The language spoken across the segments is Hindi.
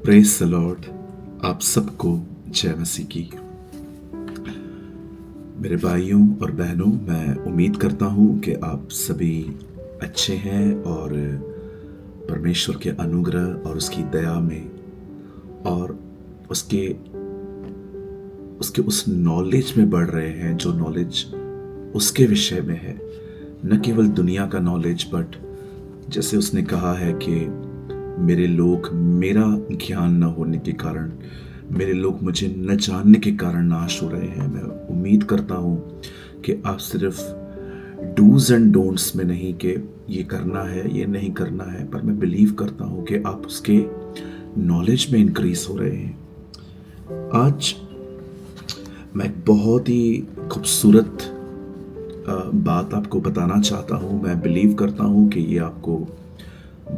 Praise the Lord. आप सबको जय मसीह की। मेरे भाइयों और बहनों, मैं उम्मीद करता हूँ कि आप सभी अच्छे हैं और परमेश्वर के अनुग्रह और उसकी दया में और उसके उसके उस नॉलेज में बढ़ रहे हैं जो नॉलेज उसके विषय में है। न केवल दुनिया का नॉलेज, बट जैसे उसने कहा है कि मेरे लोग मेरा ज्ञान न होने के कारण, मेरे लोग मुझे न जानने के कारण नाश हो रहे हैं। मैं उम्मीद करता हूँ कि आप सिर्फ डूज एंड डोंट्स में नहीं कि ये करना है ये नहीं करना है, पर मैं बिलीव करता हूँ कि आप उसके नॉलेज में इंक्रीज हो रहे हैं। आज मैं एक बहुत ही खूबसूरत बात आपको बताना चाहता हूँ। मैं बिलीव करता हूँ कि ये आपको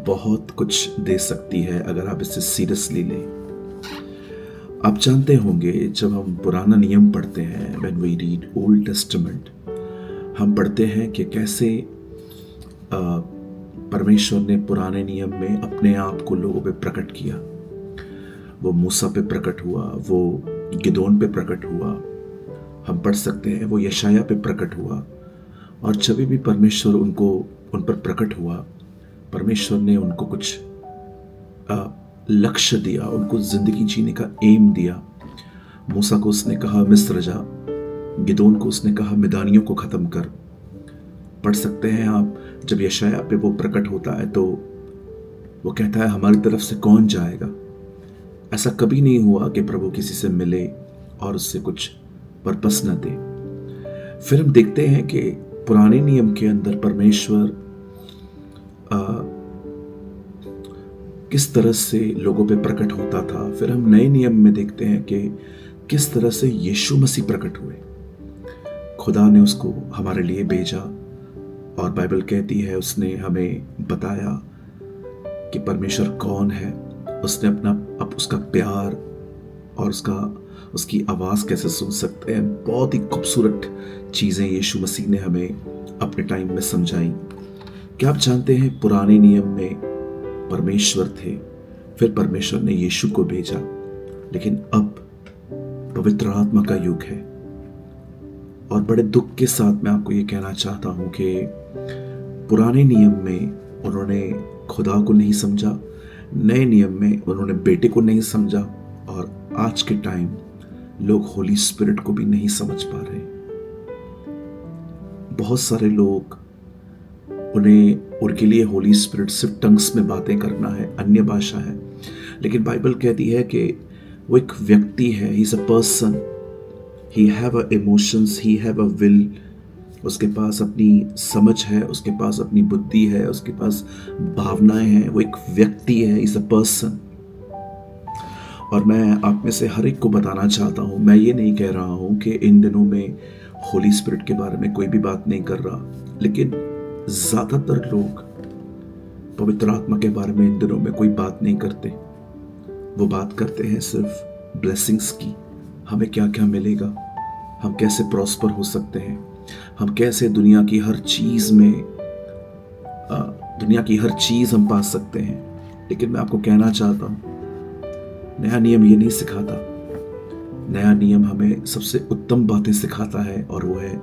बहुत कुछ दे सकती है अगर आप इसे सीरियसली लें। आप जानते होंगे, जब हम पुराना नियम पढ़ते हैं, when we read Old Testament, हम पढ़ते हैं कि कैसे परमेश्वर ने पुराने नियम में अपने आप को लोगों पे प्रकट किया। वो मूसा पे प्रकट हुआ, वो गिदोन पे प्रकट हुआ, हम पढ़ सकते हैं वो यशाया पे प्रकट हुआ। और जब भी परमेश्वर उन पर प्रकट हुआ, परमेश्वर ने उनको कुछ लक्ष्य दिया, उनको जिंदगी जीने का एम दिया। मूसा को उसने कहा मिस्र जा, गिदोन को उसने कहा मिदानियों को खत्म कर। पढ़ सकते हैं आप, जब यशाया पे वो प्रकट होता है तो वो कहता है हमारी तरफ से कौन जाएगा। ऐसा कभी नहीं हुआ कि प्रभु किसी से मिले और उससे कुछ पर्पस न दे। फिर हम देखते हैं कि पुराने नियम के अंदर परमेश्वर किस तरह से लोगों पे प्रकट होता था। फिर हम नए नियम में देखते हैं कि किस तरह से यीशु मसीह प्रकट हुए। खुदा ने उसको हमारे लिए भेजा और बाइबल कहती है उसने हमें बताया कि परमेश्वर कौन है। उसने अब उसका प्यार और उसकी आवाज़ कैसे सुन सकते हैं। बहुत ही खूबसूरत चीज़ें यीशु मसीह ने हमें अपने टाइम में समझाई। क्या आप जानते हैं, पुराने नियम में परमेश्वर थे, फिर परमेश्वर ने यीशु को भेजा, लेकिन अब पवित्र आत्मा का युग है। और बड़े दुख के साथ मैं आपको ये कहना चाहता हूं कि पुराने नियम में उन्होंने खुदा को नहीं समझा, नए नियम में उन्होंने बेटे को नहीं समझा, और आज के टाइम लोग होली स्पिरिट को भी नहीं समझ पा रहे। बहुत सारे लोग, उनके लिए होली स्पिरिट सिर्फ टंग्स में बातें करना है, अन्य भाषा है। लेकिन बाइबल कहती है कि वो एक व्यक्ति है, he is a person, he have a emotions, he have a will. उसके पास अपनी समझ है, उसके पास अपनी बुद्धि है, उसके पास भावनाएं हैं। वो एक व्यक्ति है, इज अ पर्सन। और मैं आप में से हर एक को बताना चाहता हूं, मैं ये नहीं कह रहा हूं कि इन दिनों में होली स्पिरिट के बारे में कोई भी बात नहीं कर रहा, लेकिन ज्यादातर लोग पवित्र आत्मा के बारे में इन दिनों में कोई बात नहीं करते। वो बात करते हैं सिर्फ ब्लेसिंग्स की, हमें क्या क्या मिलेगा, हम कैसे प्रॉस्पर हो सकते हैं, हम कैसे दुनिया की हर चीज हम पा सकते हैं। लेकिन मैं आपको कहना चाहता हूं, नया नियम ये नहीं सिखाता। नया नियम हमें सबसे उत्तम बातें सिखाता है, और वो है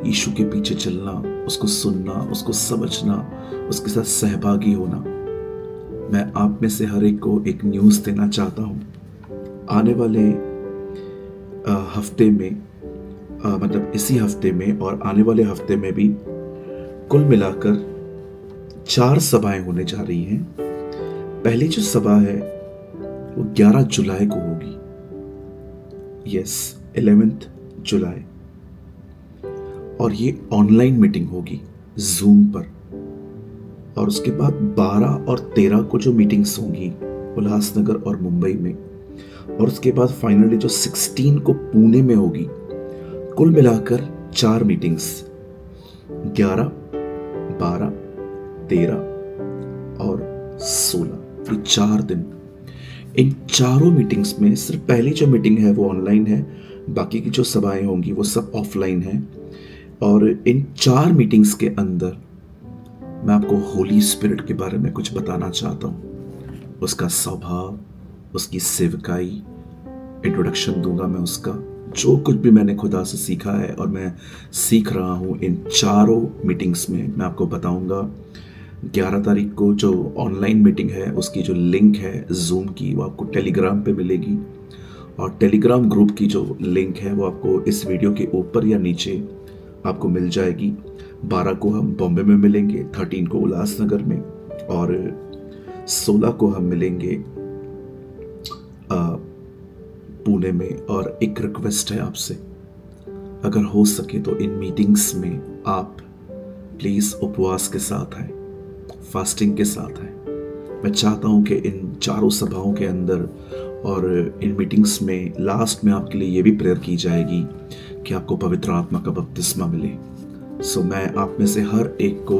यीशु के पीछे चलना, उसको सुनना, उसको समझना, उसके साथ सहभागी होना। मैं आप में से हर एक को एक न्यूज़ देना चाहता हूं। आने वाले हफ्ते में, मतलब इसी हफ्ते में और आने वाले हफ्ते में भी कुल मिलाकर 4 सभाएं होने जा रही हैं। पहली जो सभा है वो 11 जुलाई को होगी। यस, 11 जुलाई। और ये ऑनलाइन मीटिंग होगी जूम पर। और उसके बाद 12 और 13 को जो मीटिंग्स होंगी उल्लासनगर और मुंबई में, और उसके बाद फाइनली जो 16 को पुणे में होगी। कुल मिलाकर 4 मीटिंग्स, 11, 12, 13 और 16, ये 4 दिन। इन चारों मीटिंग्स में सिर्फ पहली जो मीटिंग है वो ऑनलाइन है, बाकी की जो सभाएं होंगी वो सब ऑफलाइन है। और इन 4 मीटिंग्स के अंदर मैं आपको होली स्पिरिट के बारे में कुछ बताना चाहता हूँ। उसका स्वभाव, उसकी सेवकाई, इंट्रोडक्शन दूंगा मैं उसका। जो कुछ भी मैंने खुदा से सीखा है और मैं सीख रहा हूँ इन चारों मीटिंग्स में, मैं आपको बताऊंगा। 11 तारीख को जो ऑनलाइन मीटिंग है उसकी जो लिंक है जूम की, वो आपको टेलीग्राम पे मिलेगी। और टेलीग्राम ग्रुप की जो लिंक है वो आपको इस वीडियो के ऊपर या नीचे आपको मिल जाएगी। 12 को हम बॉम्बे में मिलेंगे, 13 को उल्लासनगर में, और 16 को हम मिलेंगे पुणे में। और एक रिक्वेस्ट है आपसे, अगर हो सके तो इन मीटिंग्स में आप प्लीज उपवास के साथ आए, फास्टिंग के साथ आए। मैं चाहता हूं कि इन चारों सभाओं के अंदर और इन मीटिंग्स में लास्ट में आपके लिए ये भी प्रेयर की जाएगी कि आपको पवित्र आत्मा का बपतिस्मा मिले। सो मैं आप में से हर एक को,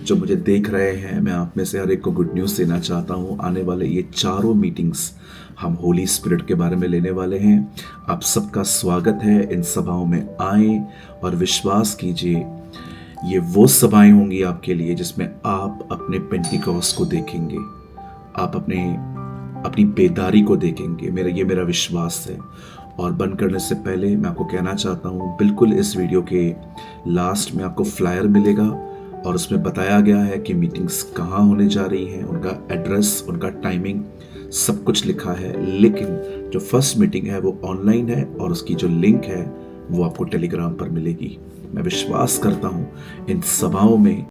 जो मुझे देख रहे हैं, मैं आप में से हर एक को गुड न्यूज़ देना चाहता हूँ। आने वाले ये चारों मीटिंग्स हम होली स्पिरिट के बारे में लेने वाले हैं। आप सबका स्वागत है, इन सभाओं में आएं और विश्वास कीजिए ये वो सभाएं होंगी आपके लिए जिसमें आप अपने पेंटिकॉस्ट को देखेंगे, आप अपनी बेदारी को देखेंगे। ये मेरा विश्वास है। और बंद करने से पहले मैं आपको कहना चाहता हूँ, बिल्कुल इस वीडियो के लास्ट में आपको फ्लायर मिलेगा और उसमें बताया गया है कि मीटिंग्स कहाँ होने जा रही हैं, उनका एड्रेस, उनका टाइमिंग, सब कुछ लिखा है। लेकिन जो फर्स्ट मीटिंग है वो ऑनलाइन है और उसकी जो लिंक है वो आपको टेलीग्राम पर मिलेगी। मैं विश्वास करता हूँ इन सभाओं में